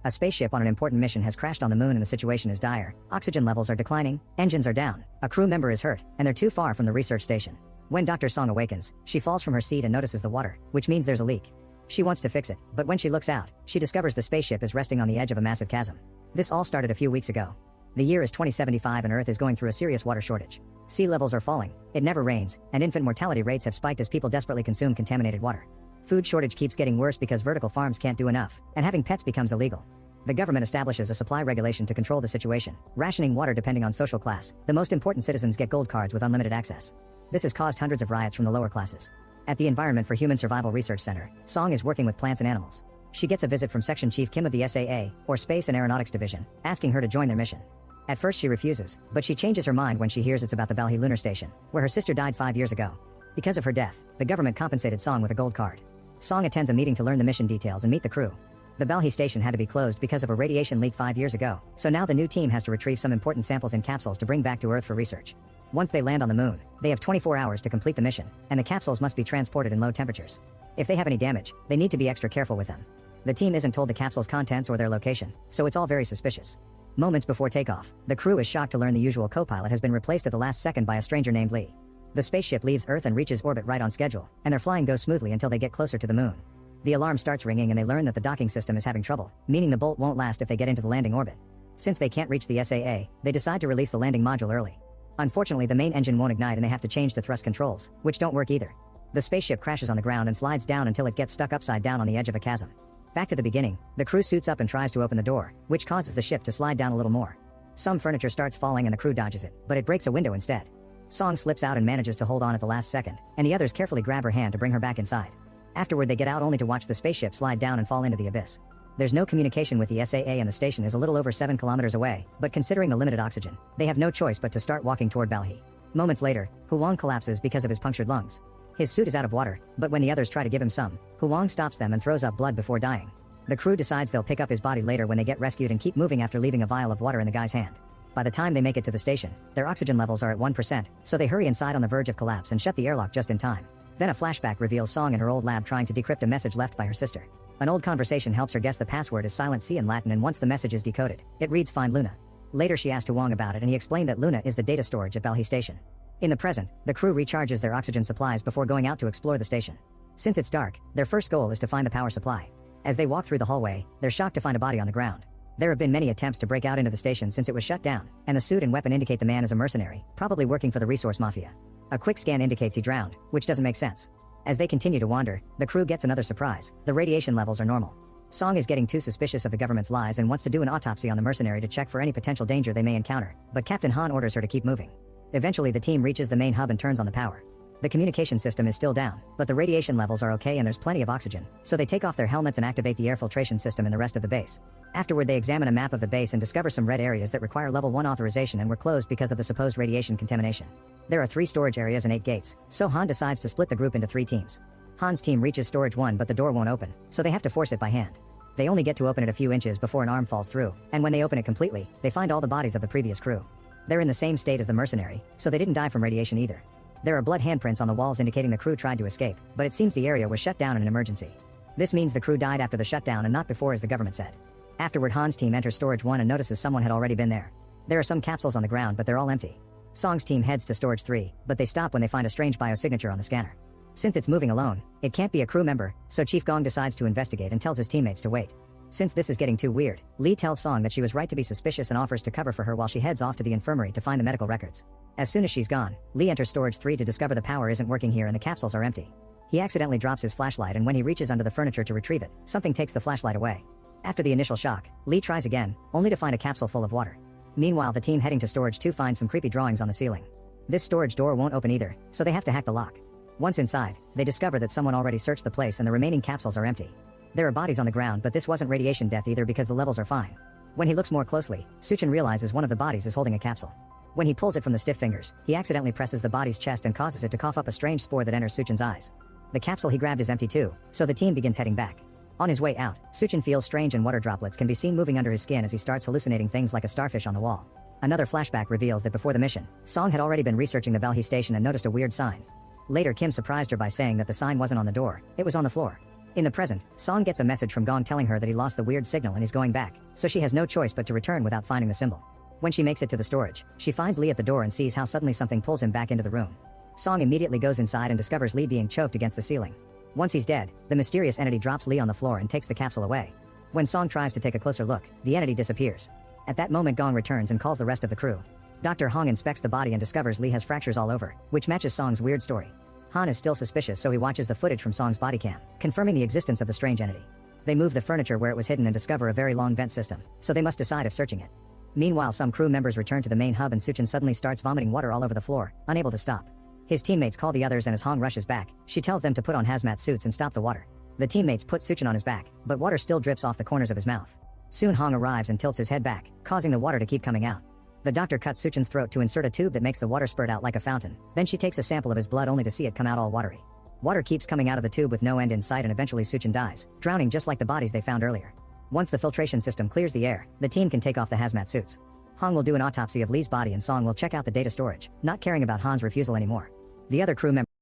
A spaceship on an important mission has crashed on the moon and the situation is dire. Oxygen levels are declining, engines are down, a crew member is hurt, and they're too far from the research station. When Dr. Song awakens, she falls from her seat and notices the water, which means there's a leak. She wants to fix it, but when she looks out, she discovers the spaceship is resting on the edge of a massive chasm. This all started a few weeks ago. The year is 2075 and Earth is going through a serious water shortage. Sea levels are falling, it never rains, and infant mortality rates have spiked as people desperately consume contaminated water. Food shortage keeps getting worse because vertical farms can't do enough, and having pets becomes illegal. The government establishes a supply regulation to control the situation, rationing water depending on social class. The most important citizens get gold cards with unlimited access. This has caused hundreds of riots from the lower classes. At the Environment for Human Survival Research Center, Song is working with plants and animals. She gets a visit from Section Chief Kim of the SAA, or Space and Aeronautics Division, asking her to join their mission. At first she refuses, but she changes her mind when she hears it's about the Balhi lunar station, where her sister died 5 years ago. Because of her death, the government compensated Song with a gold card. Song attends a meeting to learn the mission details and meet the crew. The Balhi station had to be closed because of a radiation leak 5 years ago, so now the new team has to retrieve some important samples in capsules to bring back to Earth for research. Once they land on the moon, they have 24 hours to complete the mission, and the capsules must be transported in low temperatures. If they have any damage, they need to be extra careful with them. The team isn't told the capsule's contents or their location, so it's all very suspicious. Moments before takeoff, the crew is shocked to learn the usual co-pilot has been replaced at the last second by a stranger named Lee. The spaceship leaves Earth and reaches orbit right on schedule, and their flying goes smoothly until they get closer to the moon. The alarm starts ringing and they learn that the docking system is having trouble, meaning the bolt won't last if they get into the landing orbit. Since they can't reach the SAA, they decide to release the landing module early. Unfortunately, the main engine won't ignite and they have to change to thrust controls, which don't work either. The spaceship crashes on the ground and slides down until it gets stuck upside down on the edge of a chasm. Back to the beginning, the crew suits up and tries to open the door, which causes the ship to slide down a little more. Some furniture starts falling and the crew dodges it, but it breaks a window instead. Song slips out and manages to hold on at the last second, and the others carefully grab her hand to bring her back inside. Afterward they get out only to watch the spaceship slide down and fall into the abyss. There's no communication with the SAA and the station is a little over 7 kilometers away, but considering the limited oxygen, they have no choice but to start walking toward Balhi. Moments later, Huang collapses because of his punctured lungs. His suit is out of water, but when the others try to give him some, Huang stops them and throws up blood before dying. The crew decides they'll pick up his body later when they get rescued and keep moving after leaving a vial of water in the guy's hand. By the time they make it to the station, their oxygen levels are at 1%, so they hurry inside on the verge of collapse and shut the airlock just in time. Then a flashback reveals Song in her old lab trying to decrypt a message left by her sister. An old conversation helps her guess the password is silent C in Latin, and once the message is decoded, it reads "Find Luna." Later she asked Huang about it and he explained that Luna is the data storage at Balhi station. In the present, the crew recharges their oxygen supplies before going out to explore the station. Since it's dark, their first goal is to find the power supply. As they walk through the hallway, they're shocked to find a body on the ground. There have been many attempts to break out into the station since it was shut down, and the suit and weapon indicate the man is a mercenary, probably working for the resource mafia. A quick scan indicates he drowned, which doesn't make sense. As they continue to wander, the crew gets another surprise. The radiation levels are normal. Song is getting too suspicious of the government's lies and wants to do an autopsy on the mercenary to check for any potential danger they may encounter, but Captain Han orders her to keep moving. Eventually the team reaches the main hub and turns on the power. The communication system is still down, but the radiation levels are okay and there's plenty of oxygen, so they take off their helmets and activate the air filtration system in the rest of the base. Afterward they examine a map of the base and discover some red areas that require level 1 authorization and were closed because of the supposed radiation contamination. There are 3 storage areas and 8 gates, so Han decides to split the group into 3 teams. Han's team reaches storage 1 but the door won't open, so they have to force it by hand. They only get to open it a few inches before an arm falls through, and when they open it completely, they find all the bodies of the previous crew. They're in the same state as the mercenary, so they didn't die from radiation either. There are blood handprints on the walls indicating the crew tried to escape, but it seems the area was shut down in an emergency. This means the crew died after the shutdown and not before, as the government said. Afterward Han's team enters storage 1 and notices someone had already been there. There are some capsules on the ground but they're all empty. Song's team heads to storage 3, but they stop when they find a strange biosignature on the scanner. Since it's moving alone, it can't be a crew member, so Chief Gong decides to investigate and tells his teammates to wait. Since this is getting too weird, Lee tells Song that she was right to be suspicious and offers to cover for her while she heads off to the infirmary to find the medical records. As soon as she's gone, Lee enters storage 3 to discover the power isn't working here and the capsules are empty. He accidentally drops his flashlight, and when he reaches under the furniture to retrieve it, something takes the flashlight away. After the initial shock, Lee tries again, only to find a capsule full of water. Meanwhile the team heading to storage 2 finds some creepy drawings on the ceiling. This storage door won't open either, so they have to hack the lock. Once inside, they discover that someone already searched the place and the remaining capsules are empty. There are bodies on the ground, but this wasn't radiation death either because the levels are fine. When he looks more closely, Suchin realizes one of the bodies is holding a capsule. When he pulls it from the stiff fingers, he accidentally presses the body's chest and causes it to cough up a strange spore that enters Suchin's eyes. The capsule he grabbed is empty too, so the team begins heading back. On his way out, Suchin feels strange and water droplets can be seen moving under his skin as he starts hallucinating things like a starfish on the wall. Another flashback reveals that before the mission, Song had already been researching the Balhi station and noticed a weird sign. Later Kim surprised her by saying that the sign wasn't on the door, it was on the floor. In the present, Song gets a message from Gong telling her that he lost the weird signal and is going back, so she has no choice but to return without finding the symbol. When she makes it to the storage, she finds Lee at the door and sees how suddenly something pulls him back into the room. Song immediately goes inside and discovers Lee being choked against the ceiling. Once he's dead, the mysterious entity drops Lee on the floor and takes the capsule away. When Song tries to take a closer look, the entity disappears. At that moment, Gong returns and calls the rest of the crew. Dr. Hong inspects the body and discovers Lee has fractures all over, which matches Song's weird story. Han is still suspicious, so he watches the footage from Song's body cam, confirming the existence of the strange entity. They move the furniture where it was hidden and discover a very long vent system, so they must decide if searching it. Meanwhile, some crew members return to the main hub and Suchin suddenly starts vomiting water all over the floor, unable to stop. His teammates call the others and as Hong rushes back, she tells them to put on hazmat suits and stop the water. The teammates put Suchin on his back, but water still drips off the corners of his mouth. Soon Hong arrives and tilts his head back, causing the water to keep coming out. The doctor cuts Suchin's throat to insert a tube that makes the water spurt out like a fountain. Then she takes a sample of his blood only to see it come out all watery. Water keeps coming out of the tube with no end in sight and eventually Suchin dies, drowning just like the bodies they found earlier. Once the filtration system clears the air, the team can take off the hazmat suits. Hong will do an autopsy of Lee's body and Song will check out the data storage, not caring about Han's refusal anymore. The other crew members